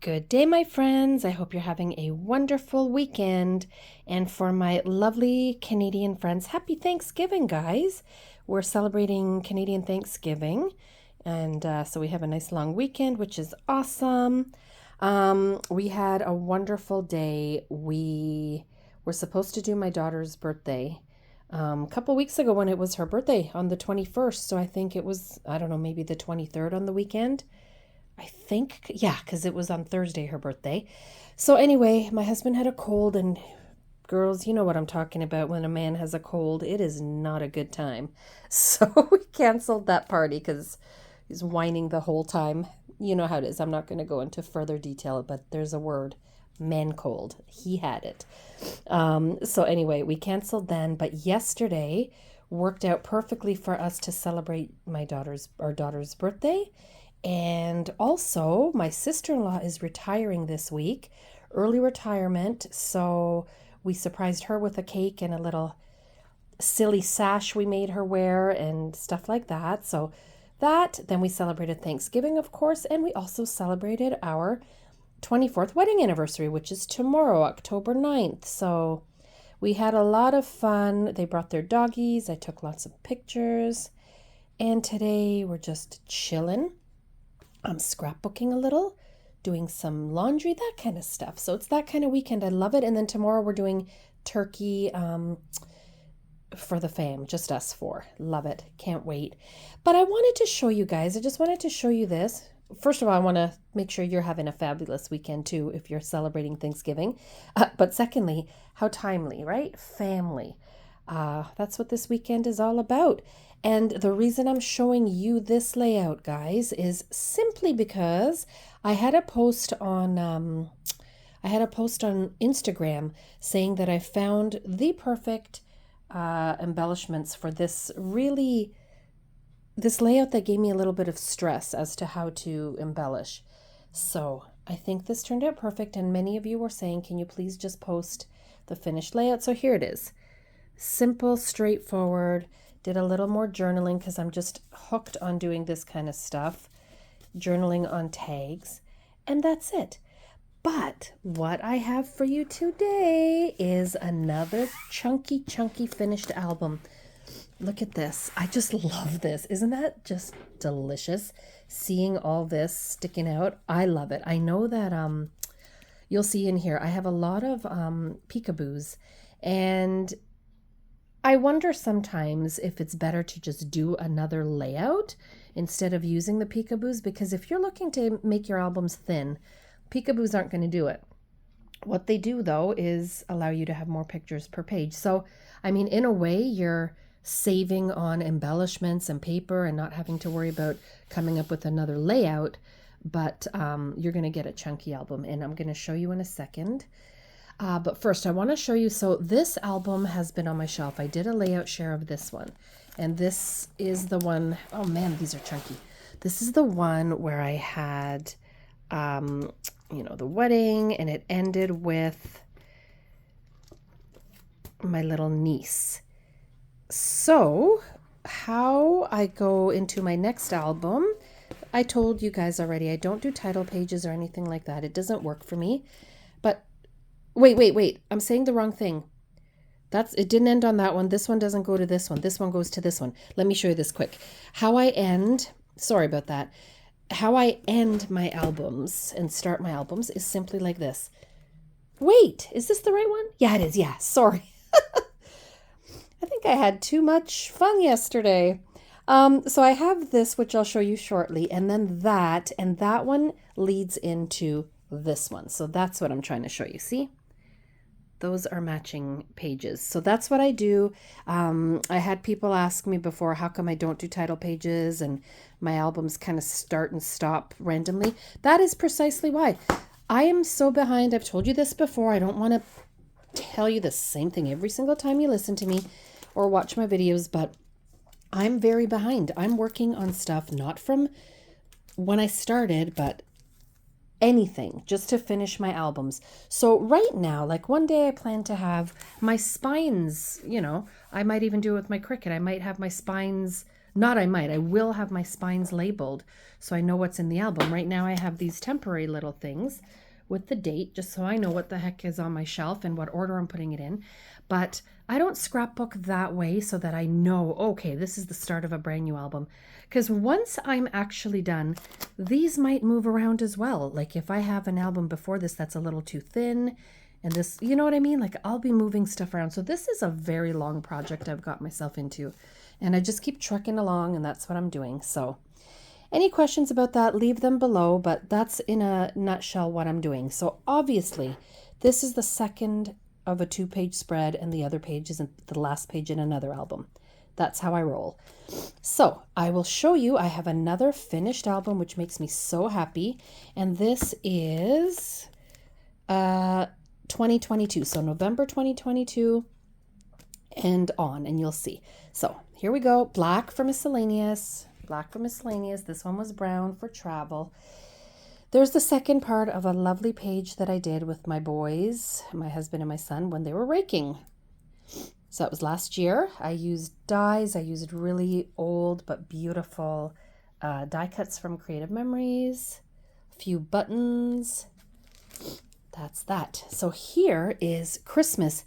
Good day, my friends. I hope you're having a wonderful weekend. And for my lovely Canadian friends, happy Thanksgiving, guys. We're celebrating Canadian Thanksgiving. And so we have a nice long weekend, which is awesome. We had a wonderful day. We were supposed to do my daughter's birthday a couple weeks ago when it was her birthday on the 21st. So I think it was, I don't know, maybe the 23rd on the weekend. I think, yeah, because it was on Thursday, her birthday. So anyway, my husband had a cold, and girls, you know what I'm talking about. When a man has a cold, it is not a good time. So we canceled that party because he's whining the whole time. You know how it is. I'm not going to go into further detail, but there's a word, man cold. He had it. So anyway, we canceled then, but yesterday worked out perfectly for us to celebrate our daughter's birthday. And also, my sister-in-law is retiring this week, early retirement. So we surprised her with a cake and a little silly sash we made her wear and stuff like that. So then we celebrated Thanksgiving, of course, and we also celebrated our 24th wedding anniversary, which is tomorrow, October 9th. So we had a lot of fun. They brought their doggies. I took lots of pictures. And today we're just chilling. I'm scrapbooking a little, doing some laundry, that kind of stuff. So it's that kind of weekend. I love it. And then tomorrow we're doing turkey for the fam, just us four. Love it. Can't wait. But I wanted to show you guys, I just wanted to show you this. First of all, I want to make sure you're having a fabulous weekend too if you're celebrating Thanksgiving. But secondly, how timely, right? Family. That's what this weekend is all about. And the reason I'm showing you this layout, guys, is simply because I had a post on Instagram saying that I found the perfect embellishments for this layout that gave me a little bit of stress as to how to embellish. So I think this turned out perfect, and many of you were saying, can you please just post the finished layout? So here it is. Simple, straightforward. Did a little more journaling because I'm just hooked on doing this kind of stuff. Journaling on tags. And that's it. But what I have for you today is another chunky finished album. Look at this. I just love this. Isn't that just delicious? Seeing all this sticking out. I love it. I know that you'll see in here I have a lot of peekaboos, and I wonder sometimes if it's better to just do another layout instead of using the peekaboos, because if you're looking to make your albums thin, peekaboos aren't going to do it. What they do, though, is allow you to have more pictures per page. So, I mean, in a way, you're saving on embellishments and paper and not having to worry about coming up with another layout, but you're going to get a chunky album, and I'm going to show you in a second. But first, I want to show you, so this album has been on my shelf. I did a layout share of this one, and this is the one, oh man, these are chunky. This is the one where I had, the wedding, and it ended with my little niece. So how I go into my next album, I told you guys already, I don't do title pages or anything like that. It doesn't work for me. But Wait. I'm saying the wrong thing. It didn't end on that one. This one doesn't go to this one. This one goes to this one. Let me show you this quick. Sorry about that. How I end my albums and start my albums is simply like this. Wait, is this the right one? Yeah, it is. Yeah, sorry. I think I had too much fun yesterday. So I have this, which I'll show you shortly, and then that one leads into this one. So that's what I'm trying to show you. See? Those are matching pages. So that's what I do. I had people ask me before, how come I don't do title pages and my albums kind of start and stop randomly? That is precisely why. I am so behind. I've told you this before. I don't want to tell you the same thing every single time you listen to me or watch my videos, but I'm very behind. I'm working on stuff not from when I started, but anything just to finish my albums. So right now, like one day I plan to have my spines, I might even do it with my Cricut. I might have my spines Not I might. I will have my spines labeled so I know what's in the album. Right now I have these temporary little things with the date just so I know what the heck is on my shelf and what order I'm putting it in. But I don't scrapbook that way so that I know, okay, this is the start of a brand new album. Because once I'm actually done, these might move around as well. Like if I have an album before this that's a little too thin and this, you know what I mean? Like I'll be moving stuff around. So this is a very long project I've got myself into. And I just keep trucking along and that's what I'm doing. So any questions about that, leave them below, but that's in a nutshell what I'm doing. So obviously, this is the second of a 2-page spread and the other page is the last page in another album. That's how I roll. So I will show you, I have another finished album, which makes me so happy. And this is 2022. So November 2022 and on, and you'll see. So here we go. Black for miscellaneous. Black for miscellaneous. This one was brown for travel. There's the second part of a lovely page that I did with my boys, my husband and my son, when they were raking. So that was last year. I used dies. I used really old but beautiful die cuts from Creative Memories, a few buttons. That's that. So here is Christmas.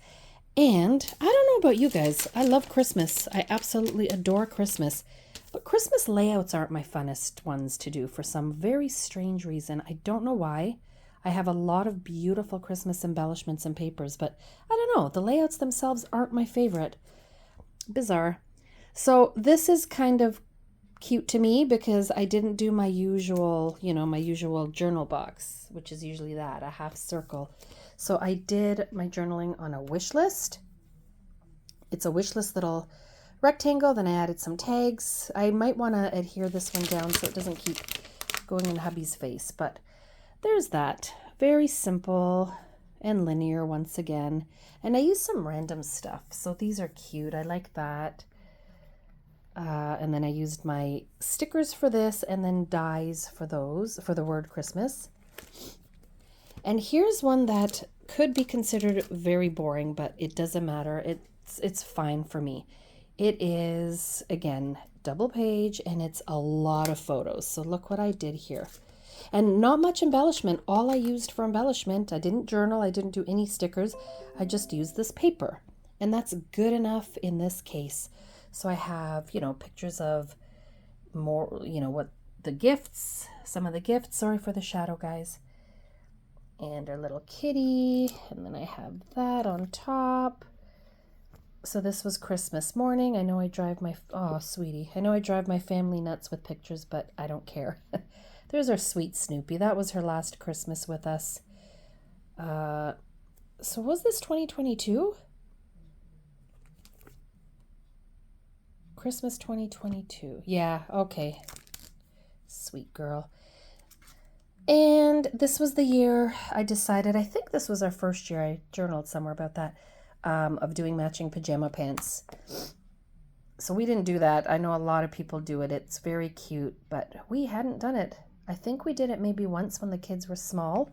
And I don't know about you guys. I love Christmas. I absolutely adore Christmas. But Christmas layouts aren't my funnest ones to do for some very strange reason. I don't know why. I have a lot of beautiful Christmas embellishments and papers, but I don't know. The layouts themselves aren't my favorite. Bizarre. So this is kind of cute to me because I didn't do my usual, my usual journal box, which is usually that, a half circle. So I did my journaling on a wish list. It's a wish list little rectangle. Then I added some tags. I might want to adhere this one down so it doesn't keep going in hubby's face, but there's that. Very simple and linear once again. And I used some random stuff. So these are cute. I like that. And then I used my stickers for this and then dies for those, for the word Christmas. And here's one that could be considered very boring, but it doesn't matter. It's fine for me. It is, again, double page, and it's a lot of photos. So look what I did here. And not much embellishment. All I used for embellishment, I didn't journal, I didn't do any stickers. I just used this paper. And that's good enough in this case. So I have, pictures of more, what the gifts, some of the gifts. Sorry for the shadow, guys. And our little kitty. And then I have that on top. So this was Christmas morning. I know I drive my, oh, sweetie. I know I drive my family nuts with pictures, but I don't care. There's our sweet Snoopy. That was her last Christmas with us. So was this 2022? Christmas 2022. Yeah, okay. Sweet girl. And this was the year I decided, I think this was our first year, I journaled somewhere about that, of doing matching pajama pants. So we didn't do that. I know a lot of people do it. It's very cute, but we hadn't done it. I think we did it maybe once when the kids were small.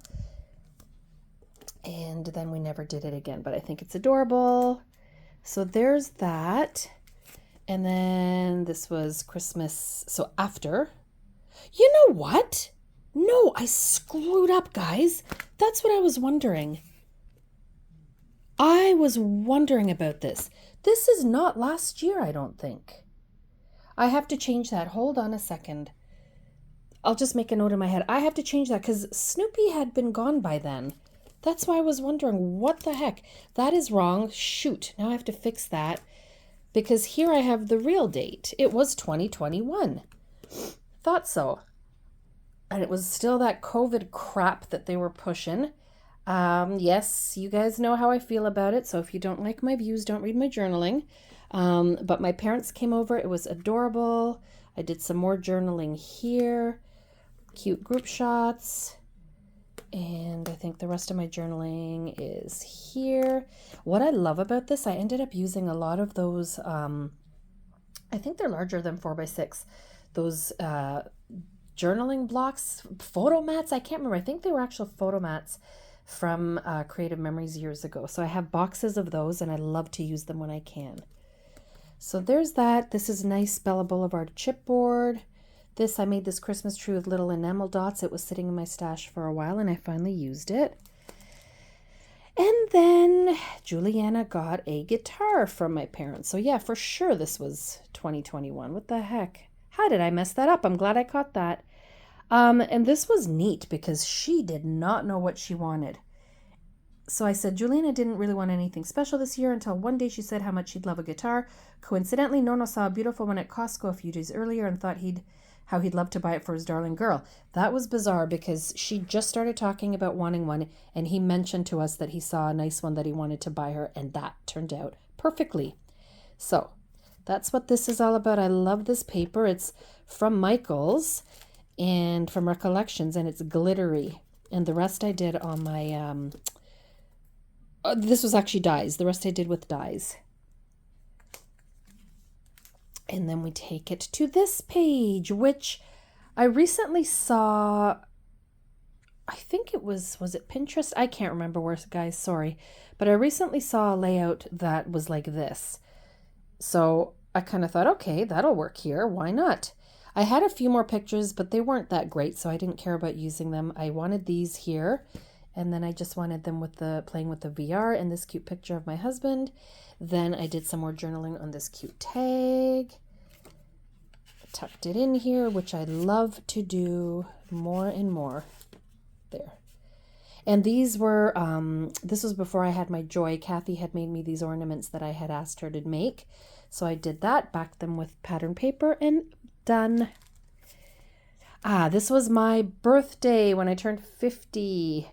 And then we never did it again, but I think it's adorable. So there's that. And then this was Christmas. So after, you know what? No, I screwed up, guys. That's what I was wondering. I was wondering about this. This is not last year, I don't think. I have to change that. Hold on a second. I'll just make a note in my head. I have to change that because Snoopy had been gone by then. That's why I was wondering, what the heck? That is wrong. Shoot. Now I have to fix that because here I have the real date. It was 2021. Thought so. And it was still that COVID crap that they were pushing. Yes, you guys know how I feel about it. So if you don't like my views, don't read my journaling. But my parents came over. It was adorable. I did some more journaling here. Cute group shots. And I think the rest of my journaling is here. What I love about this, I ended up using a lot of those, I think they're larger than 4x6. Those journaling blocks, photo mats. I can't remember. I think they were actual photo mats from Creative Memories years ago. So I have boxes of those and I love to use them when I can. So there's that. This is nice Bella Boulevard chipboard. I made this Christmas tree with little enamel dots. It was sitting in my stash for a while and I finally used it. And then Juliana got a guitar from my parents. So yeah, for sure this was 2021. What the heck? How did I mess that up? I'm glad I caught that. And this was neat because she did not know what she wanted. So I said, Juliana didn't really want anything special this year until one day she said how much she'd love a guitar. Coincidentally, Nono saw a beautiful one at Costco a few days earlier and thought how he'd love to buy it for his darling girl. That was bizarre because she just started talking about wanting one, and he mentioned to us that he saw a nice one that he wanted to buy her, and that turned out perfectly. So that's what this is all about. I love this paper. It's from Michael's and from Recollections, and it's glittery. And the rest I did on my... this was actually dies. The rest I did with dies. And then we take it to this page, which I recently saw. I think it was it Pinterest? I can't remember where, guys, sorry. But I recently saw a layout that was like this. So I kind of thought, okay, that'll work here. Why not? I had a few more pictures, but they weren't that great, so I didn't care about using them. I wanted these here. And then I just wanted them with playing with the VR and this cute picture of my husband. Then I did some more journaling on this cute tag. Tucked it in here, which I love to do more and more. There. And these were, this was before I had my joy. Cathy had made me these ornaments that I had asked her to make. So I did that, backed them with pattern paper, and done. This was my birthday when I turned 50.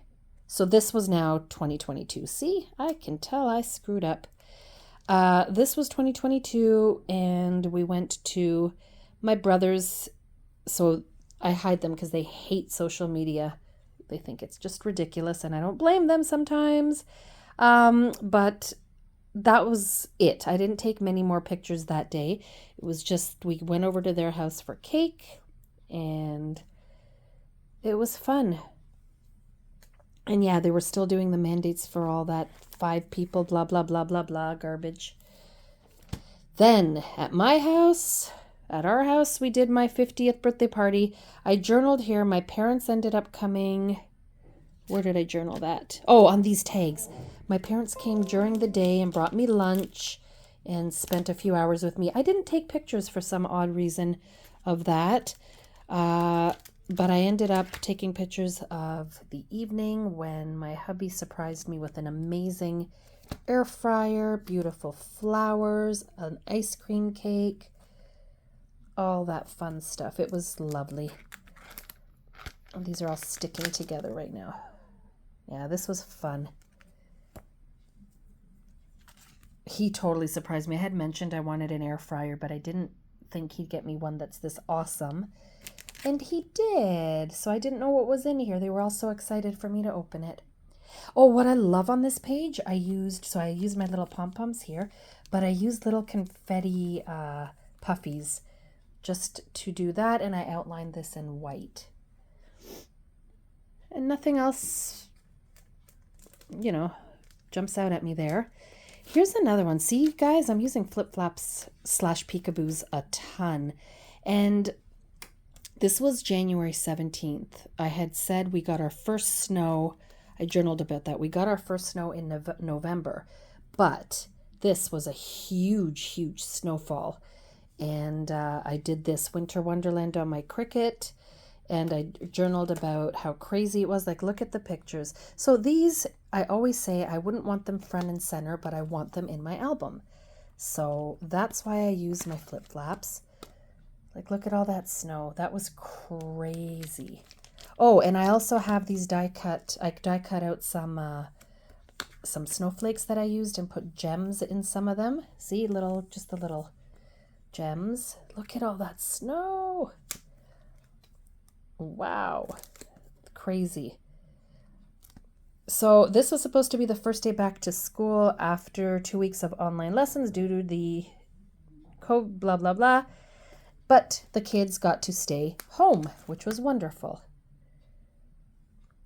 So this was now 2022. See, I can tell I screwed up. This was 2022, and we went to my brother's. So I hide them because they hate social media. They think it's just ridiculous, and I don't blame them sometimes. But that was it. I didn't take many more pictures that day. It was just, we went over to their house for cake, and it was fun. And yeah, they were still doing the mandates for all that 5 people, blah, blah, blah, blah, blah, garbage. Then at our house, we did my 50th birthday party. I journaled here. My parents ended up coming. Where did I journal that? Oh, on these tags. My parents came during the day and brought me lunch and spent a few hours with me. I didn't take pictures for some odd reason of that. But I ended up taking pictures of the evening when my hubby surprised me with an amazing air fryer, beautiful flowers, an ice cream cake, all that fun stuff. It was lovely. And these are all sticking together right now. Yeah, this was fun. He totally surprised me. I had mentioned I wanted an air fryer, but I didn't think he'd get me one that's this awesome. And he did. So I didn't know what was in here. They were all so excited for me to open it. Oh, what I love on this page, I used my little pom-poms here, but I used little confetti puffies just to do that, and I outlined this in white. And nothing else, jumps out at me there. Here's another one. See, guys, I'm using flip-flops / peekaboos a ton. And this was January 17th. I had said we got our first snow. I journaled about that. We got our first snow in November. But this was a huge, huge snowfall. And I did this winter wonderland on my Cricut. And I journaled about how crazy it was. Like, look at the pictures. So these, I always say I wouldn't want them front and center, but I want them in my album. So that's why I use my flip-flops. Like, look at all that snow. That was crazy. Oh, and I also have these die cut. I die cut out some snowflakes that I used and put gems in some of them. See, just the little gems. Look at all that snow. Wow. Crazy. So this was supposed to be the first day back to school after 2 weeks of online lessons due to the COVID, blah, blah, blah. But the kids got to stay home, which was wonderful.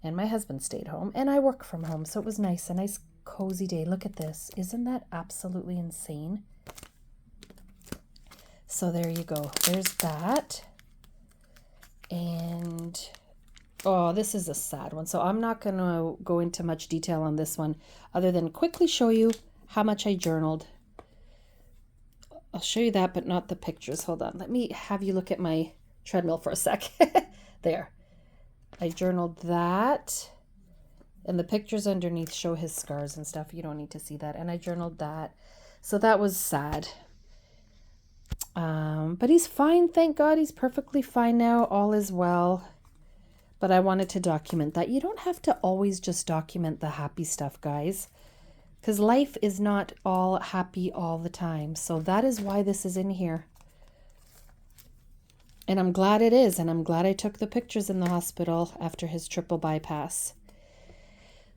And my husband stayed home, and I work from home, so it was nice, a nice cozy day. Look at this. Isn't that absolutely insane? So there you go. There's that. And oh, this is a sad one. So I'm not going to go into much detail on this one other than quickly show you how much I journaled. I'll show you that, but not the pictures. Hold on. Let me have you look at my treadmill for a sec. There. I journaled that. And the pictures underneath show his scars and stuff. You don't need to see that. And I journaled that. So that was sad. But he's fine. Thank God he's perfectly fine now. All is well. But I wanted to document that. You don't have to always just document the happy stuff, guys. Because life is not all happy all the time. So that is why this is in here. And I'm glad it is. And I'm glad I took the pictures in the hospital after his triple bypass.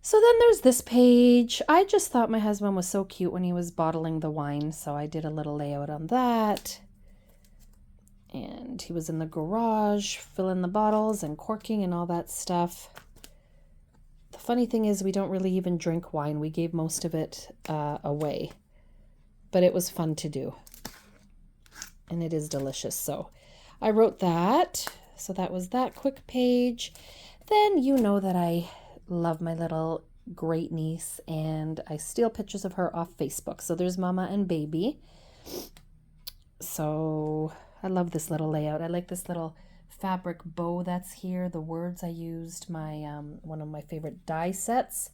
So then there's this page. I just thought my husband was so cute when he was bottling the wine. So I did a little layout on that. And he was in the garage filling the bottles and corking and all that stuff. The funny thing is we don't really even drink wine. We gave most of it away. But it was fun to do. And it is delicious. So I wrote that. So that was that quick page. Then you know that I love my little great niece. And I steal pictures of her off Facebook. So there's Mama and Baby. So I love this little layout. I like this little fabric bow that's here. The words I used, my one of my favorite die sets.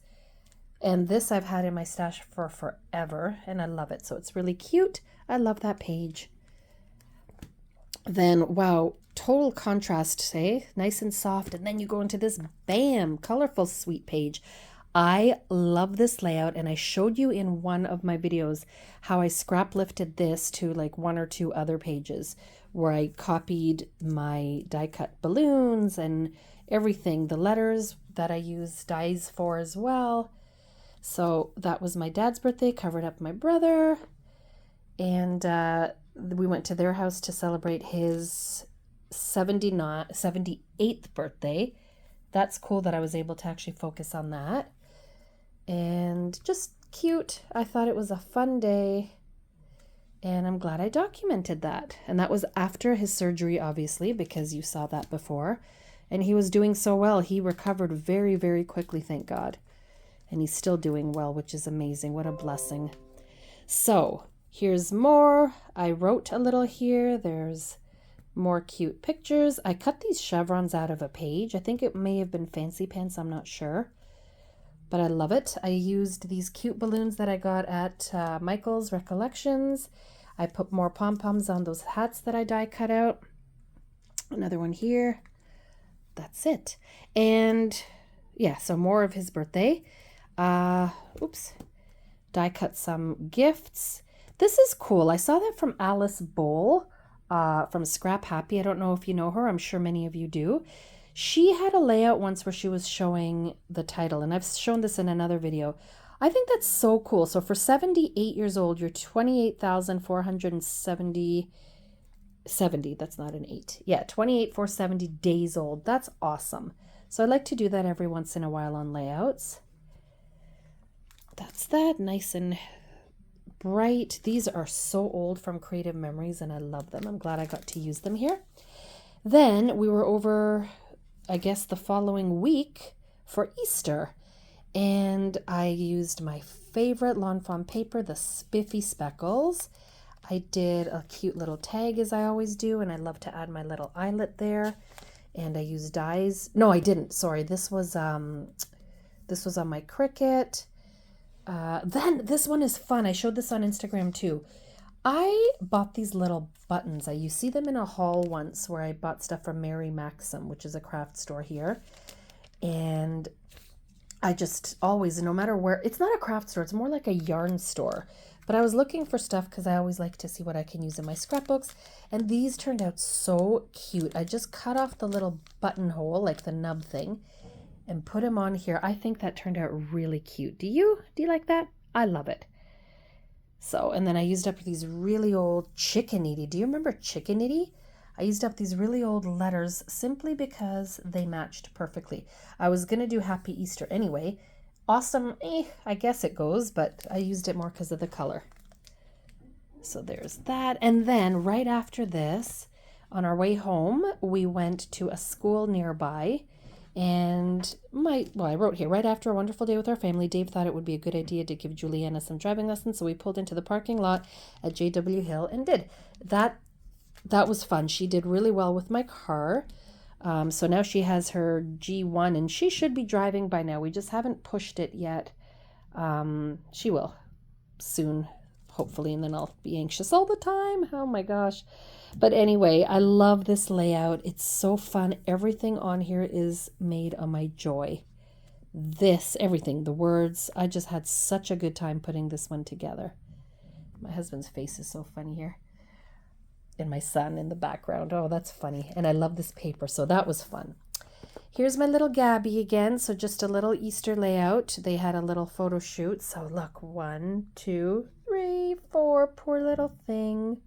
And this I've had in my stash for forever, and I love it. So it's really cute. I love that page. Then, wow, total contrast, say, nice and soft. And then you go into this, bam, colorful sweet page. I love this layout, and I showed you in one of my videos how I scrap lifted this to like one or two other pages where I copied my die cut balloons and everything, the letters that I use dies for as well. So that was my dad's birthday, covered up my brother, and we went to their house to celebrate his 78th birthday. That's cool that I was able to actually focus on that. And just cute. I thought it was a fun day. And I'm glad I documented that. And that was after his surgery, obviously, because you saw that before. And he was doing so well. He recovered very, very quickly, thank God. And he's still doing well, which is amazing. What a blessing. So here's more. I wrote a little here. There's more cute pictures. I cut these chevrons out of a page. I think it may have been fancy pants. I'm not sure. But I love it. I used these cute balloons that I got at Michael's Recollections. I put more pom-poms on those hats that I die cut out. Another one here. That's it. And yeah, so more of his birthday. Oops. Die cut some gifts. This is cool. I saw that from Alice Bowl from Scrap Happy. I don't know if you know her. I'm sure many of you do. She had a layout once where she was showing the title, and I've shown this in another video. I think that's so cool. So for 78 years old, you're 28,470, that's not an 8. Yeah, 28,470 days old. That's awesome. So I like to do that every once in a while on layouts. That's that, nice and bright. These are so old from Creative Memories, and I love them. I'm glad I got to use them here. Then we were over, I guess, the following week for Easter, and I used my favorite Lawn Fawn paper, the Spiffy Speckles. I did a cute little tag, as I always do, and I love to add my little eyelet there. And I used dies. No, I didn't. Sorry, this was on my Cricut. Then this one is fun. I showed this on Instagram too. I bought these little buttons. You see them in a haul once where I bought stuff from Mary Maxim, which is a craft store here. And I just always, no matter where, it's not a craft store, it's more like a yarn store. But I was looking for stuff because I always like to see what I can use in my scrapbooks. And these turned out so cute. I just cut off the little buttonhole, like the nub thing, and put them on here. I think that turned out really cute. Do you like that? I love it. So, and then I used up these really old chickanity. Do you remember chickanity? I used up these really old letters simply because they matched perfectly. I was going to do Happy Easter anyway. Awesome, I guess it goes, but I used it more because of the color. So there's that. And then right after this, on our way home, we went to a school nearby. And I wrote here, right after a wonderful day with our family, Dave thought it would be a good idea to give Juliana some driving lessons. So we pulled into the parking lot at JW Hill and did. That was fun. She did really well with my car. So now she has her G1 and she should be driving by now. We just haven't pushed it yet. She will soon, hopefully, and then I'll be anxious all the time. Oh my gosh. But anyway, I love this layout. It's so fun. Everything on here is made on my joy. Everything, the words. I just had such a good time putting this one together. My husband's face is so funny here. And my son in the background. Oh, that's funny. And I love this paper, so that was fun. Here's my little Gabby again. So just a little Easter layout. They had a little photo shoot. So look, 1, 2, 3, 4. Poor little thing.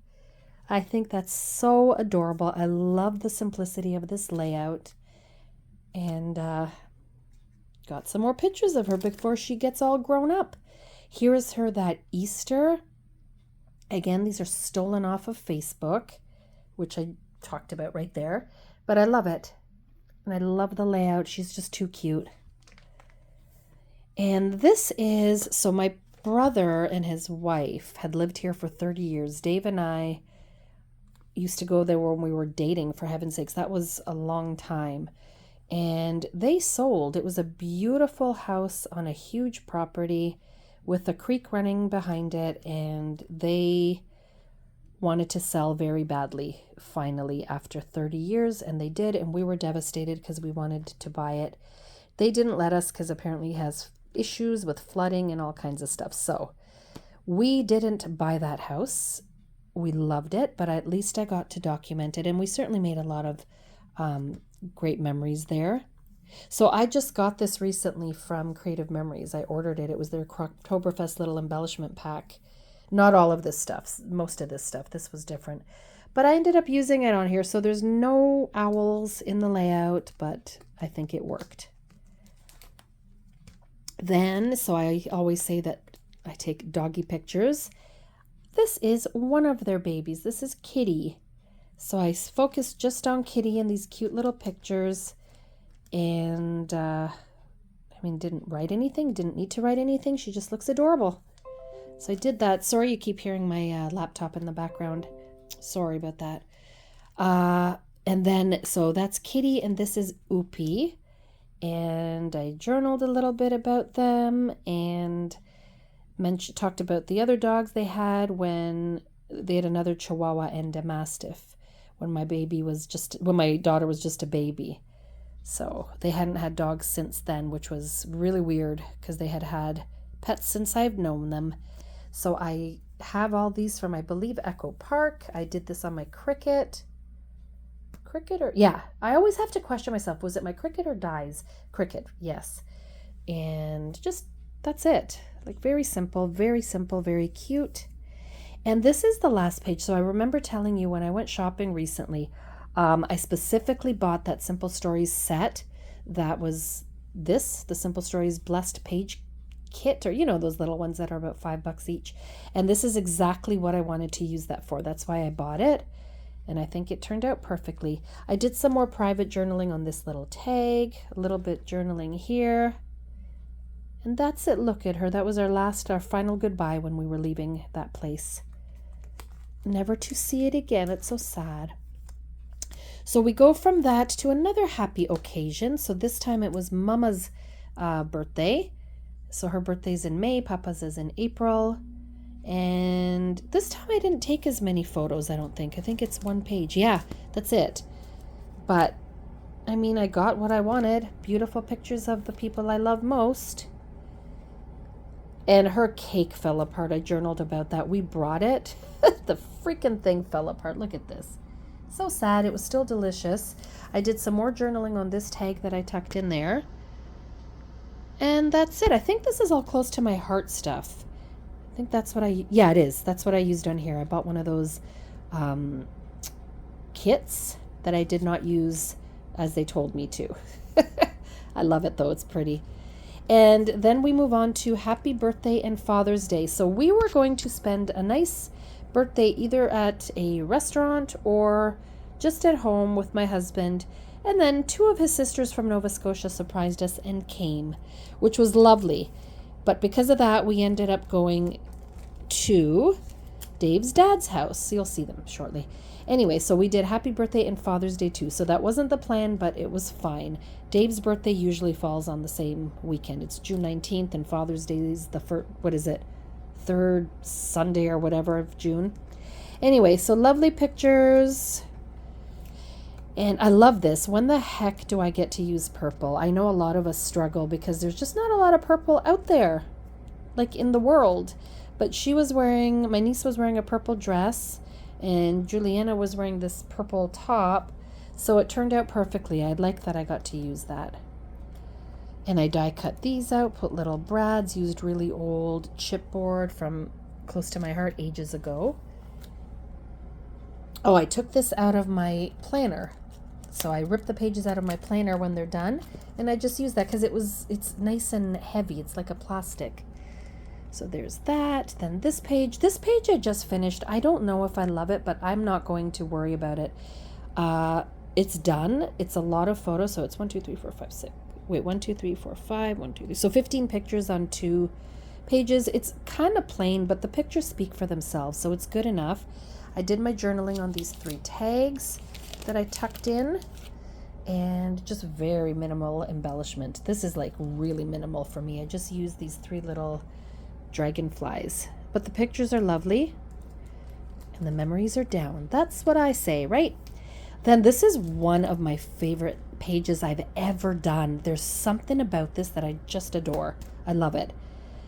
I think that's so adorable. I love the simplicity of this layout. And got some more pictures of her before she gets all grown up. Here is her that Easter. Again, these are stolen off of Facebook, which I talked about right there. But I love it. And I love the layout. She's just too cute. And this is, so my brother and his wife had lived here for 30 years. Dave and I used to go there when we were dating, for heaven's sakes. That was a long time. And they sold. It was a beautiful house on a huge property with a creek running behind it. And they wanted to sell very badly, finally, after 30 years. And they did. And we were devastated because we wanted to buy it. They didn't let us because apparently it has issues with flooding and all kinds of stuff. So we didn't buy that house. We loved it, but at least I got to document it, and we certainly made a lot of great memories there. So I just got this recently from Creative Memories. I ordered it. It was their Oktoberfest little embellishment pack. Not all of this stuff, most of this stuff. This was different. But I ended up using it on here, so there's no owls in the layout, but I think it worked. Then, so I always say that I take doggy pictures. This is one of their babies. This is Kitty. So I focused just on Kitty and these cute little pictures. And, didn't write anything. Didn't need to write anything. She just looks adorable. So I did that. Sorry you keep hearing my laptop in the background. Sorry about that. And then, so that's Kitty and this is Oopie. And I journaled a little bit about them and talked about the other dogs they had when they had another Chihuahua and a Mastiff when my daughter was just a baby. So they hadn't had dogs since then, which was really weird because they had pets since I've known them. So I have all these from, I believe, Echo Park. I did this on my Cricket. I always have to question myself. Was it my Cricket or Dies? Cricket, yes. And just, that's it. Like very simple, very cute. And this is the last page. So I remember telling you when I went shopping recently, I specifically bought that Simple Stories set. That was the Simple Stories Blessed Page kit, or those little ones that are about $5 each. And this is exactly what I wanted to use that for. That's why I bought it. And I think it turned out perfectly. I did some more private journaling on this little tag, a little bit journaling here. And that's it. Look at her. That was our final goodbye when we were leaving that place. Never to see it again. It's so sad. So we go from that to another happy occasion. So this time it was Mama's birthday. So her birthday's in May. Papa's is in April. And this time I didn't take as many photos, I don't think. I think it's one page. Yeah, that's it. But, I got what I wanted. Beautiful pictures of the people I love most. And her cake fell apart. I journaled about that. We brought it. The freaking thing fell apart. Look at this. So sad. It was still delicious. I did some more journaling on this tag that I tucked in there. And that's it. I think this is all close to my heart stuff. I think that's what it is. That's what I used on here. I bought one of those kits that I did not use as they told me to. I love it though. It's pretty. And then we move on to Happy Birthday and Father's Day. So we were going to spend a nice birthday either at a restaurant or just at home with my husband. And then 2 of his sisters from Nova Scotia surprised us and came, which was lovely. But because of that, we ended up going to Dave's dad's house. You'll see them shortly. Anyway, so we did Happy Birthday and Father's Day too. So that wasn't the plan, but it was fine. Dave's birthday usually falls on the same weekend. It's June 19th and Father's Day is the first, third Sunday or whatever of June. Anyway, so lovely pictures. And I love this. When the heck do I get to use purple? I know a lot of us struggle because there's just not a lot of purple out there, like in the world. But my niece was wearing a purple dress, and Juliana was wearing this purple top. So it turned out perfectly. I like that I got to use that. And I die cut these out, put little brads, used really old chipboard from close to my heart ages ago. Oh, I took this out of my planner. So I ripped the pages out of my planner when they're done, and I just use that because it's nice and heavy. It's like a plastic. So there's that. Then this page I just finished. I don't know if I love it, but I'm not going to worry about it. It's done. It's a lot of photos. So it's 1, 2, 3, 4, 5, 6. Wait, 1, 2, 3, 4, 5, 1, 2, 3. So 15 pictures on 2 pages. It's kind of plain, but the pictures speak for themselves. So it's good enough. I did my journaling on these 3 tags that I tucked in, and just very minimal embellishment. This is like really minimal for me. I just used these 3 little dragonflies, but the pictures are lovely and the memories are down. That's what I say, right? Then this is one of my favorite pages I've ever done. There's something about this that I just adore. I love it.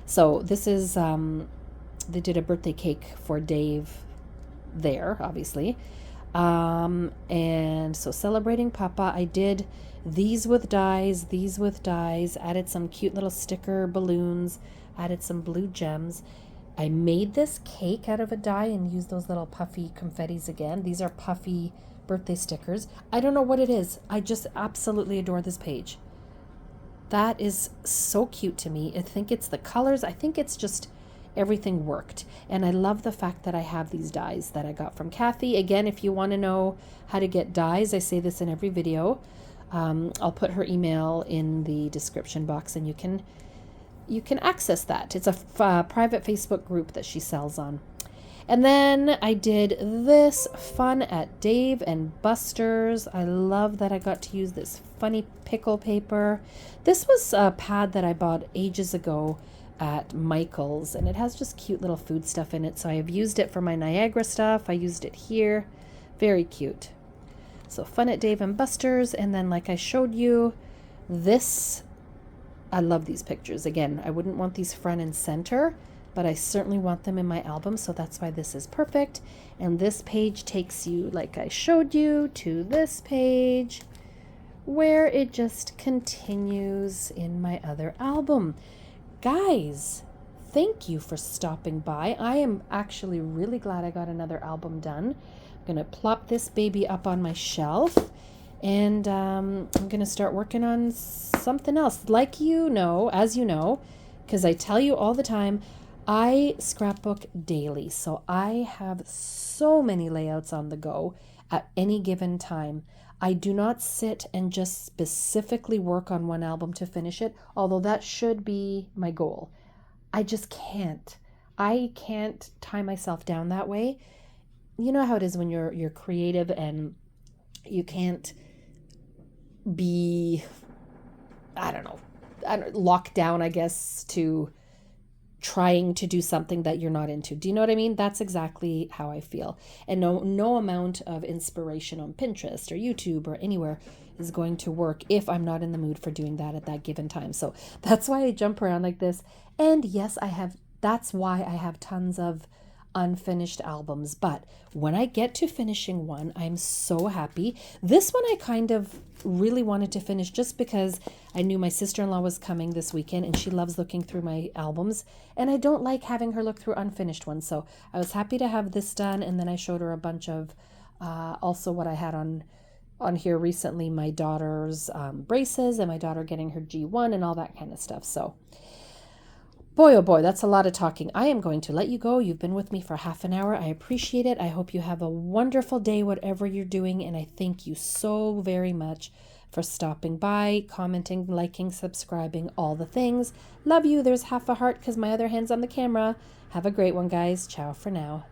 So this is they did a birthday cake for Dave there, obviously. And so celebrating Papa, I did these with dies, added some cute little sticker balloons, added some blue gems. I made this cake out of a die and used those little puffy confettis again. These are puffy birthday stickers. I don't know what it is. I just absolutely adore this page. That is so cute to me. I think it's the colors. I think it's just everything worked. And I love the fact that I have these dies that I got from Cathy. Again, if you want to know how to get dies, I say this in every video. I'll put her email in the description box and you can access that. It's a private Facebook group that she sells on. And then I did this fun at Dave and Buster's. I love that I got to use this funny pickle paper. This was a pad that I bought ages ago at Michael's, and it has just cute little food stuff in it. So I have used it for my Niagara stuff. I used it here. Very cute. So fun at Dave and Buster's. And then like I showed you, this, I love these pictures. Again, I wouldn't want these front and center, but I certainly want them in my album. So that's why this is perfect. And this page takes you, like I showed you, to this page where it just continues in my other album. Guys, thank you for stopping by. I am actually really glad I got another album done. I'm going to plop this baby up on my shelf, and I'm going to start working on something else. Like as you know, because I tell you all the time, I scrapbook daily. So I have so many layouts on the go at any given time. I do not sit and just specifically work on one album to finish it, although that should be my goal. I just can't. I can't tie myself down that way. You know how it is when you're creative and you can't be, locked down, I guess, to trying to do something that you're not into. Do you know what I mean? That's exactly how I feel. And no amount of inspiration on Pinterest or YouTube or anywhere is going to work if I'm not in the mood for doing that at that given time. So that's why I jump around like this. And yes, that's why I have tons of unfinished albums. But when I get to finishing one, I'm so happy. This one I kind of really wanted to finish just because I knew my sister-in-law was coming this weekend and she loves looking through my albums, and I don't like having her look through unfinished ones. So I was happy to have this done, and then I showed her a bunch of also what I had on here recently, my daughter's braces and my daughter getting her G1 and all that kind of stuff. So Boy, oh boy, that's a lot of talking. I am going to let you go. You've been with me for half an hour. I appreciate it. I hope you have a wonderful day, whatever you're doing. And I thank you so very much for stopping by, commenting, liking, subscribing, all the things. Love you. There's half a heart because my other hand's on the camera. Have a great one, guys. Ciao for now.